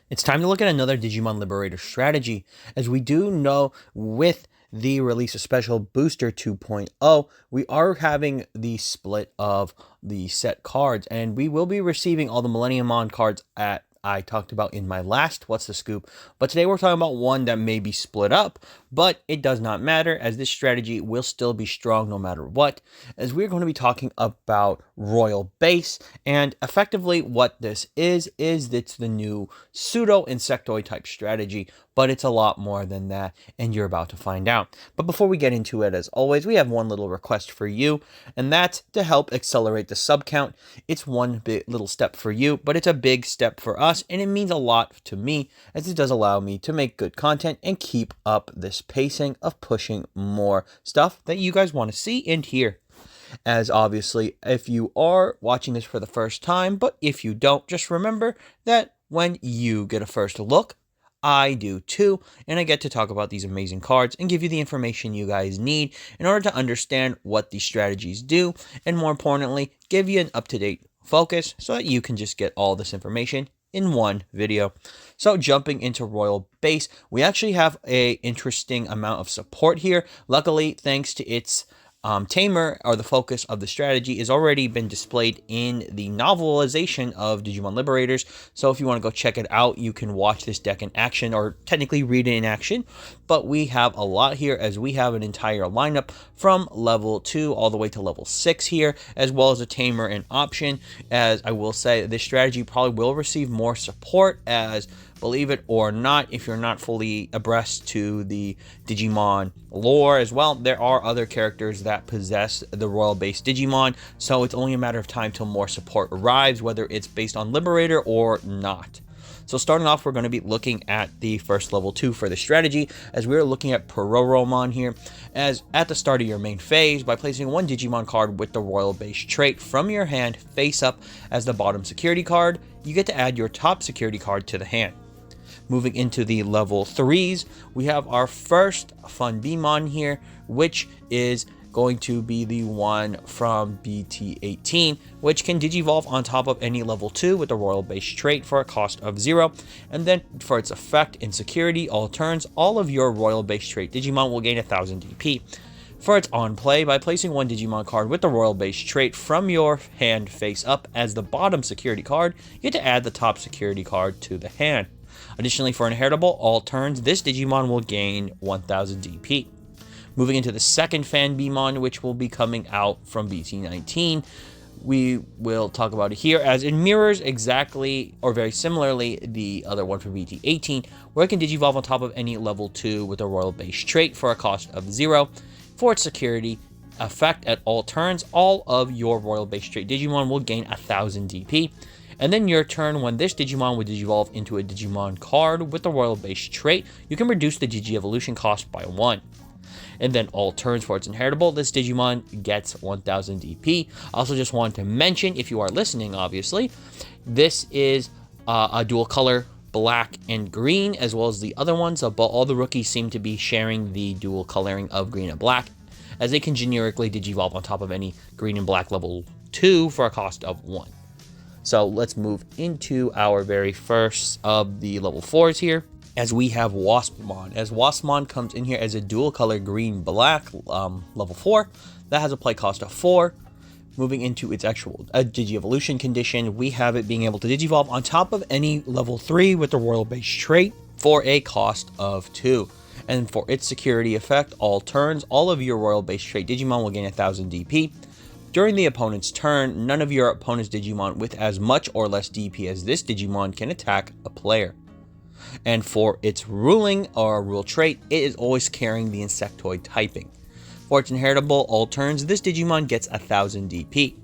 It's time to look at another Digimon Liberator strategy. As we do know, with the release of Special Booster 2.0, we are having the split of the set cards, and we will be receiving all the Millenniumon cards I talked about in my last What's the Scoop, but today we're talking about one that may be split up, but it does not matter, as this strategy will still be strong no matter what, as we're going to be talking about Royal Base. And effectively what this is it's the new pseudo insectoid type strategy, but it's a lot more than that, and you're about to find out. But before we get into it, as always, we have one little request for you, and that's to help accelerate the sub count. It's one big little step for you, but it's a big step for us, and it means a lot to me, as it does allow me to make good content and keep up this pacing of pushing more stuff that you guys want to see and hear. As obviously, if you are watching this for the first time, but if you don't, just remember that when you get a first look, I do too, and I get to talk about these amazing cards and give you the information you guys need in order to understand what these strategies do, and more importantly, give you an up-to-date focus so that you can just get all this information in one video. So jumping into Royal Base, we actually have a interesting amount of support here. Luckily, thanks to its Tamer, or the focus of the strategy, is already been displayed in the novelization of Digimon Liberators. So if you want to go check it out, you can watch this deck in action, or technically read it in action. But we have a lot here, as we have an entire lineup from level 2 all the way to level 6 here, as well as a Tamer in option. As I will say, this strategy probably will receive more support, as believe it or not, if you're not fully abreast to the Digimon lore as well, there are other characters that possess the Royal Base Digimon, so it's only a matter of time till more support arrives, whether it's based on Liberator or not. So starting off, we're going to be looking at the first level 2 for the strategy, as we're looking at Pororomon here, as at the start of your main phase, by placing one Digimon card with the Royal Base trait from your hand face up as the bottom security card, you get to add your top security card to the hand. Moving into the level 3s, we have our first Fun Beamon here, which is going to be the one from BT18, which can Digivolve on top of any level 2 with the Royal Base trait for a cost of 0. And then for its effect in security, all turns, all of your Royal Base trait Digimon will gain 1000 DP. For its on play, by placing one Digimon card with the Royal Base trait from your hand face up as the bottom security card, you get to add the top security card to the hand. Additionally, for inheritable, all turns, this Digimon will gain 1000 DP. Moving into the second Fan Beamon, which will be coming out from BT19, we will talk about it here, as it mirrors exactly, or very similarly, the other one from BT18, where it can Digivolve on top of any level 2 with a Royal Base trait for a cost of 0. For its security effect at all turns, all of your Royal Base trait Digimon will gain 1000 DP. And then your turn, when this Digimon would Digivolve into a Digimon card with the Royal Base trait, you can reduce the Digi-Evolution cost by 1. And then all turns, for its inheritable, this Digimon gets 1000 DP. I also just want to mention, if you are listening, obviously, this is a dual color, black and green, as well as the other ones, but all the rookies seem to be sharing the dual coloring of green and black, as they can generically Digivolve on top of any green and black level 2 for a cost of 1. So let's move into our very first of the level 4s here, as we have Waspmon. As Waspmon comes in here as a dual color green-black level 4, that has a play cost of 4. Moving into its actual Digi-Evolution condition, we have it being able to Digivolve on top of any level 3 with the Royal Base trait for a cost of 2. And for its security effect, all turns, all of your Royal Base trait Digimon will gain 1000 DP. During the opponent's turn, none of your opponent's Digimon with as much or less DP as this Digimon can attack a player. And for its ruling or rule trait, it is always carrying the insectoid typing. For its inheritable all turns, this Digimon gets 1000 DP.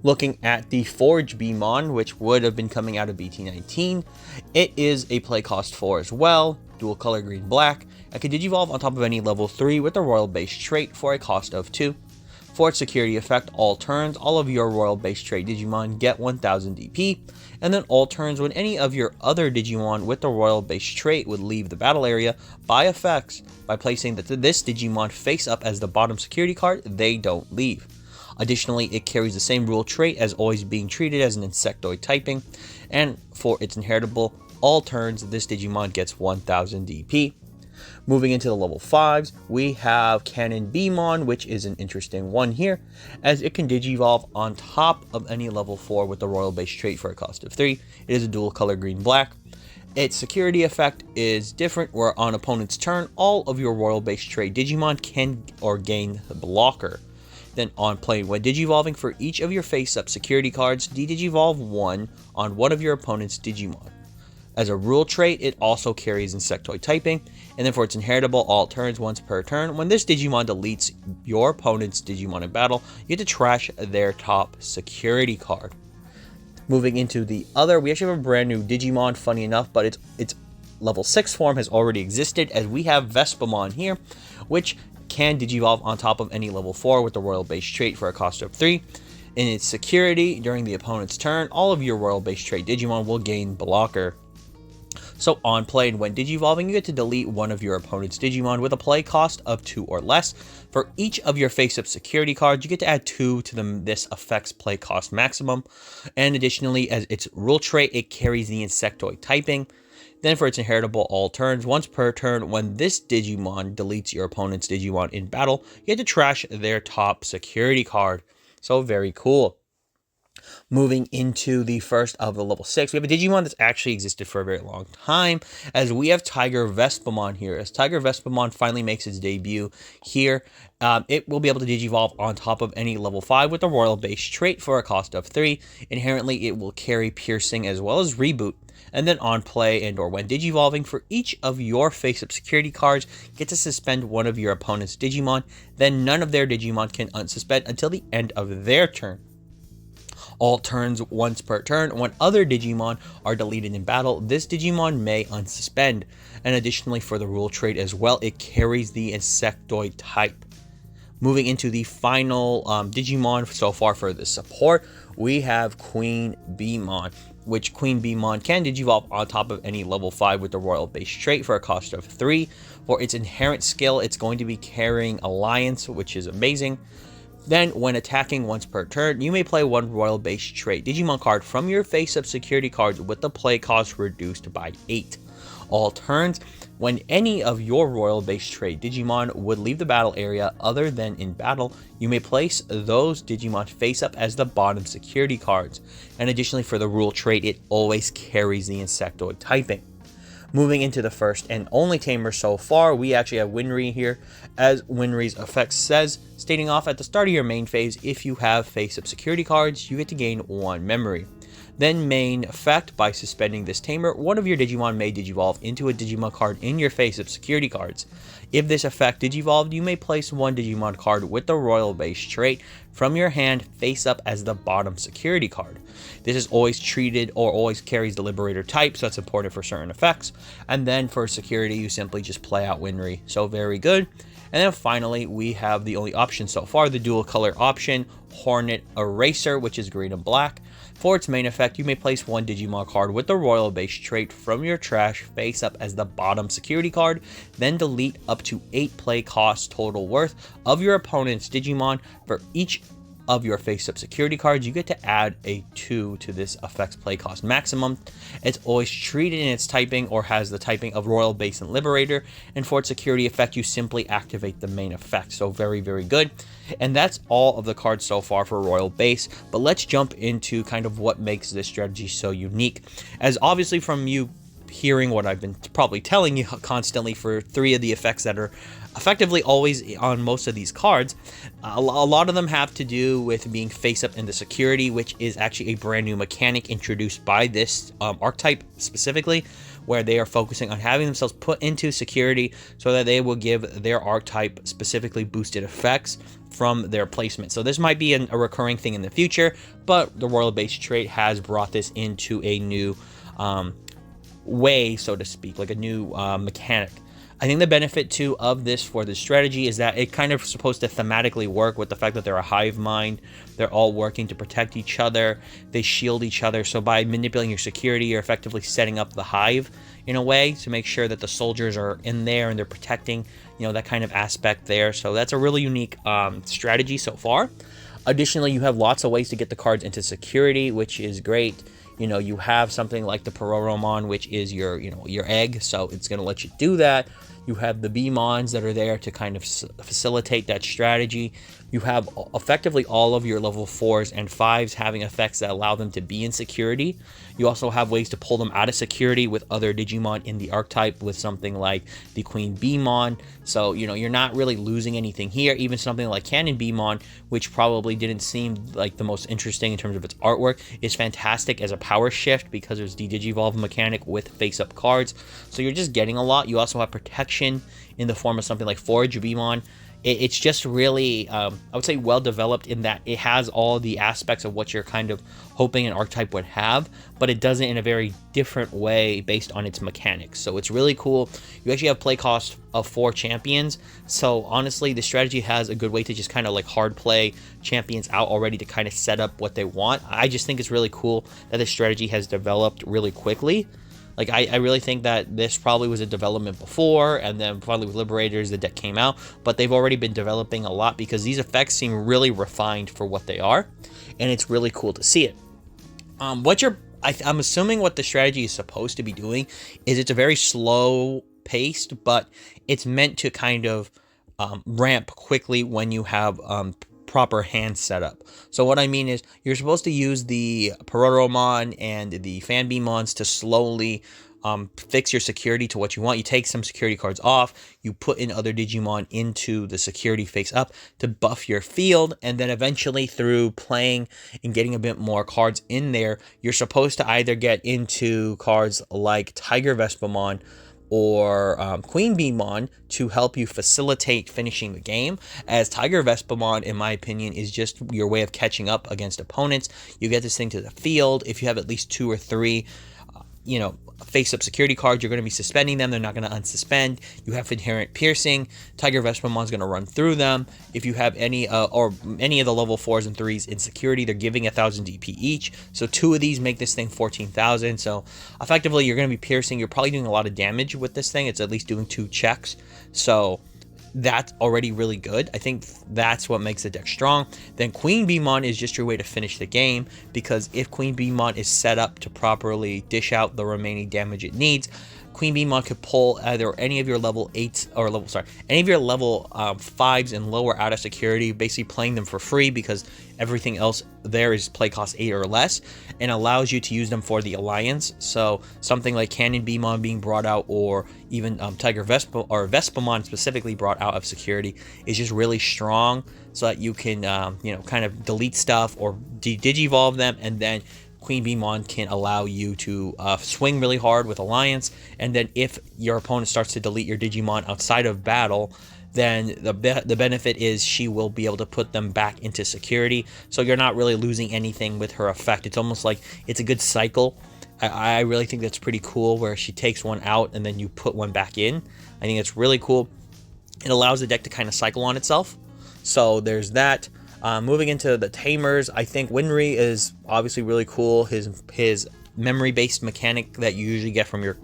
Looking at the Forge Beamon, which would have been coming out of BT19, it is a play cost 4 as well, dual color green-black. It can Digivolve on top of any level 3 with the Royal Base trait for a cost of 2. For its security effect, all turns, all of your Royal Base trait Digimon get 1000 DP, and then all turns, when any of your other Digimon with the Royal Base trait would leave the battle area by effects, by placing this Digimon face up as the bottom security card, they don't leave. Additionally, it carries the same rule trait as always being treated as an insectoid typing, and for its inheritable all turns, this Digimon gets 1000 DP. Moving into the level 5s, we have Cannon Beamon, which is an interesting one here, as it can Digivolve on top of any level 4 with the Royal Base trait for a cost of 3. It is a dual color green-black. Its security effect is different, where on opponent's turn, all of your Royal Base trait Digimon can or gain the blocker. Then on play, when Digivolving for each of your face-up security cards, de-Digivolve 1 on one of your opponent's Digimon. As a rule trait, it also carries insectoid typing, and then for its inheritable all turns once per turn, when this Digimon deletes your opponent's Digimon in battle, you get to trash their top security card. Moving into the other, we actually have a brand new Digimon, funny enough, but its level 6 form has already existed, as we have Vespamon here, which can Digivolve on top of any level 4 with the Royal Base trait for a cost of 3. In its security, during the opponent's turn, all of your Royal Base trait Digimon will gain blocker. So on play and when Digivolving, you get to delete one of your opponent's Digimon with a play cost of 2 or less. For each of your face-up security cards, you get to add 2 to this effect's play cost maximum. And additionally, as its rule trait, it carries the insectoid typing. Then for its inheritable all turns, once per turn, when this Digimon deletes your opponent's Digimon in battle, you get to trash their top security card. So very cool. Moving into the first of the level 6, we have a Digimon that's actually existed for a very long time, as we have Tiger Vespamon here. As Tiger Vespamon finally makes its debut here, it will be able to Digivolve on top of any level 5 with the Royal Base trait for a cost of 3. Inherently, it will carry Piercing as well as Reboot. And then on play and or when Digivolving, for each of your face-up security cards, get to suspend one of your opponent's Digimon. Then none of their Digimon can unsuspend until the end of their turn. All turns once per turn. When other Digimon are deleted in battle, this Digimon may unsuspend. And additionally, for the rule trait as well, it carries the insectoid type. Moving into the final Digimon so far for the support, we have Queen Beamon, which Queen Beamon can Digivolve on top of any level 5 with the Royal Base trait for a cost of 3. For its inherent skill, it's going to be carrying Alliance, which is amazing. Then, when attacking once per turn, you may play one Royal Base trait Digimon card from your face-up security cards with the play cost reduced by 8. All turns, when any of your Royal Base trait Digimon would leave the battle area other than in battle, you may place those Digimon face-up as the bottom security cards. And additionally, for the rule trait, it always carries the insectoid typing. Moving into the first and only Tamer so far, we actually have Winry here, as Winry's effect says, stating off at the start of your main phase, if you have face-up security cards, you get to gain 1 memory. Then main effect, by suspending this Tamer, one of your Digimon may Digivolve into a Digimon card in your face-up security cards. If this effect Digivolved, you may place one Digimon card with the Royal Base trait from your hand face up as the bottom security card. This is always treated or always carries the Liberator type, so that's important for certain effects. And then for security, you simply just play out Winry. So very good. And then finally, we have the only option so far, the dual color option, Hornet Eraser, which is green and black. For its main effect, you may place one Digimon card with the Royal Base trait from your trash face up as the bottom security card, then delete up to 8 play cost total worth of your opponent's Digimon. For each of your face-up security cards, you get to add a 2 to this effect's play cost maximum. It's always treated in its typing or has the typing of Royal Base and Liberator, and for its security effect, you simply activate the main effect. So very, very good. And that's all of the cards so far for Royal Base, but let's jump into kind of what makes this strategy so unique. As obviously from you hearing what I've been probably telling you constantly for 3 of the effects that are effectively always on most of these cards, a lot of them have to do with being face up into security, which is actually a brand new mechanic introduced by this archetype specifically, where they are focusing on having themselves put into security so that they will give their archetype specifically boosted effects from their placement. So this might be a recurring thing in the future, but the Royal Base trait has brought this into a new way, so to speak, like a new mechanic. I think the benefit too of this for this strategy is that it kind of supposed to thematically work with the fact that they're a hive mind. They're all working to protect each other. They shield each other. So by manipulating your security, you're effectively setting up the hive in a way to make sure that the soldiers are in there and they're protecting, you know, that kind of aspect there. So that's a really unique strategy so far. Additionally, you have lots of ways to get the cards into security, which is great. You know, you have something like the Pororomon, which is your, you know, your egg, so it's going to let you do that. You have the Beemons that are there to kind of facilitate that strategy. You have effectively all of your level 4s and 5s having effects that allow them to be in security. You also have ways to pull them out of security with other Digimon in the archetype with something like the Queen Beemon. So, you know, you're not really losing anything here. Even something like Cannon Beemon, which probably didn't seem like the most interesting in terms of its artwork, is fantastic as a power shift because there's the Digivolve mechanic with face-up cards. So you're just getting a lot. You also have protection in the form of something like Forage Beemon. It's just really, I would say, well developed in that it has all the aspects of what you're kind of hoping an archetype would have, but it does it in a very different way based on its mechanics. So it's really cool. You actually have play cost of 4 champions. So honestly, the strategy has a good way to just kind of like hard play champions out already to kind of set up what they want. I just think it's really cool that this strategy has developed really quickly. Like, I really think that this probably was a development before, and then finally with Liberators, the deck came out, but they've already been developing a lot because these effects seem really refined for what they are, and it's really cool to see it. I'm assuming what the strategy is supposed to be doing is it's a very slow paced, but it's meant to kind of ramp quickly when you have proper hand setup. So what I mean is you're supposed to use the Pororomon and the Fan Beemons to slowly fix your security to what you want. You take some security cards off, you put in other Digimon into the security face up to buff your field, and then eventually through playing and getting a bit more cards in there, you're supposed to either get into cards like Tiger Vespamon or Queen Beemon to help you facilitate finishing the game, as Tiger Vespamon, in my opinion, is just your way of catching up against opponents. You get this thing to the field. If you have at least 2 or 3, you know, face-up security cards, you're going to be suspending them. They're not going to unsuspend. You have inherent piercing. Tiger Vespamon's going to run through them. If you have any or any of the level 4s and 3s in security, they're giving 1,000 DP each. So 2 of these make this thing 14,000. So effectively, you're going to be piercing. You're probably doing a lot of damage with this thing. It's at least doing 2 checks. So that's already really good. I think that's what makes the deck strong. Then Queen Beemon is just your way to finish the game, because if Queen Beemon is set up to properly dish out the remaining damage it needs, Queen Beemon could pull either any of your level 8s or any of your level 5s and lower out of security, basically playing them for free because everything else there is play cost 8 or less, and allows you to use them for the alliance. So something like Cannon Beemon being brought out, or even Tiger Vespa or Vespamon specifically brought out of security, is just really strong, so that you can you know, kind of delete stuff or digivolve them, and then Queen Beemon can allow you to swing really hard with Alliance, and then if your opponent starts to delete your Digimon outside of battle, then the benefit is she will be able to put them back into security, so you're not really losing anything with her effect. It's almost like it's a good cycle. I really think that's pretty cool, where she takes one out and then you put one back in. I think it's really cool. It allows the deck to kind of cycle on itself. So there's that. Moving into the Tamers, I think Winry is obviously really cool. His memory-based mechanic that you usually get from your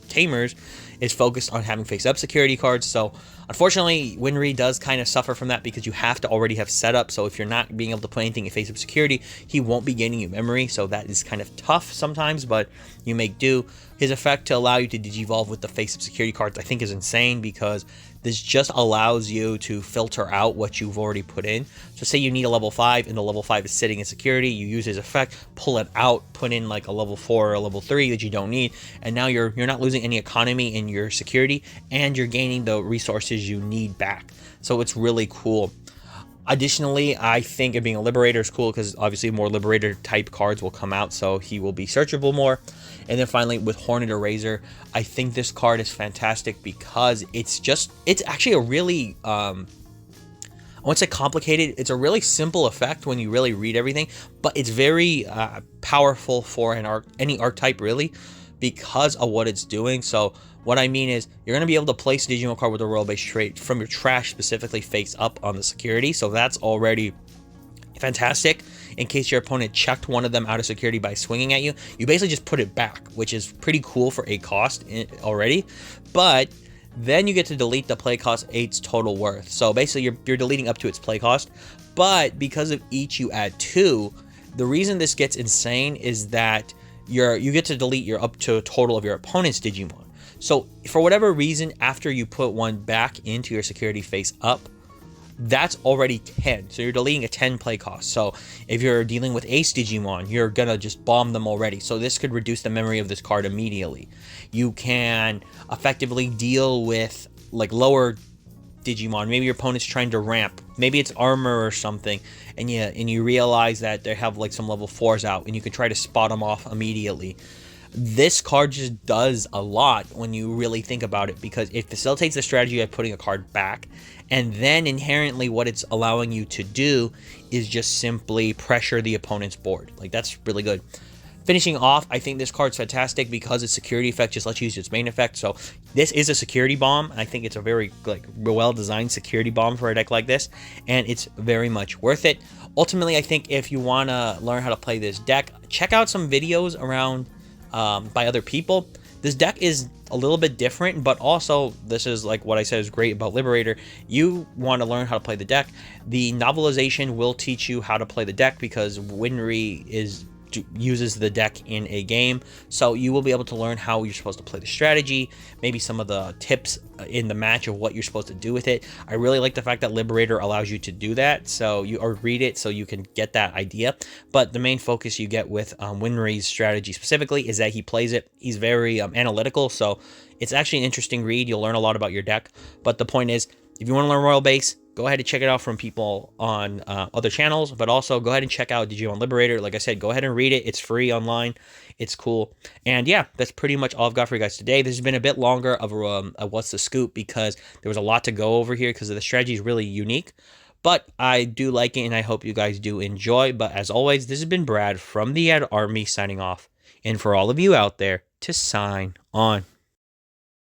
Tamers is focused on having face-up security cards. So unfortunately, Winry does kind of suffer from that because you have to already have setup. So if you're not being able to play anything in face-up security, he won't be gaining you memory. So that is kind of tough sometimes, but you make do. His effect to allow you to digivolve with the face-up security cards, I think, is insane, because this just allows you to filter out what you've already put in. So say you need a level 5 and the level 5 is sitting in security, you use his effect, pull it out, put in like a level 4 or a level 3 that you don't need, and now you're not losing any economy in your security, and you're gaining the resources you need back. So it's really cool. Additionally, I think it being a Liberator is cool because obviously more Liberator type cards will come out, so he will be searchable more. And then finally, with Hornet Eraser, I think this card is fantastic because it's actually a really, I won't say complicated, it's a really simple effect when you really read everything, but it's very powerful for any archetype really, because of what it's doing. So what I mean is, you're going to be able to place a Digimon card with a royal base trait from your trash specifically face up on the security, so that's already fantastic. In case your opponent checked one of them out of security by swinging at you, you basically just put it back, which is pretty cool for 8 cost already. But Then you get to delete the play cost 8's total worth. So basically you're deleting up to its play cost. But because of each you add 2, the reason this gets insane is that you get to delete your up to a total of your opponent's Digimon. So for whatever reason, after you put one back into your security face up, that's already 10. So you're deleting a 10 play cost. So if you're dealing with Ace Digimon, you're gonna just bomb them already. So this could reduce the memory of this card immediately. You can effectively deal with like lower Digimon. Maybe your opponent's trying to ramp. Maybe it's armor or something, and you realize that they have like some level 4s out, and you can try to spot them off immediately. This card just does a lot when you really think about it, because it facilitates the strategy of putting a card back, and then inherently what it's allowing you to do is just simply pressure the opponent's board. Like, that's really good. Finishing off, I think this card's fantastic because its security effect just lets you use its main effect. So this is a security bomb. I think it's a very well-designed security bomb for a deck like this, and it's very much worth it. Ultimately, I think if you want to learn how to play this deck, check out some videos around by other people. This deck is a little bit different, but also this is like what I said is great about Liberator. You want to learn how to play the deck. The novelization will teach you how to play the deck because Winry uses the deck in a game, so you will be able to learn how you're supposed to play the strategy, maybe some of the tips in the match of what you're supposed to do with it. I really like the fact that Liberator allows you to do that, so or read it so you can get that idea. But the main focus you get with Winry's strategy specifically is that he plays it. He's very analytical, so it's actually an interesting read. You'll learn a lot about your deck. But the point is, if you want to learn Royal Base, go ahead and check it out from people on other channels, but also go ahead and check out Digimon Liberator. Like I said, go ahead and read it. It's free online. It's cool. And yeah, that's pretty much all I've got for you guys today. This has been a bit longer of a What's the Scoop because there was a lot to go over here because the strategy is really unique. But I do like it, and I hope you guys do enjoy. But as always, this has been Brad from the Ad Army signing off. And for all of you out there, to sign on.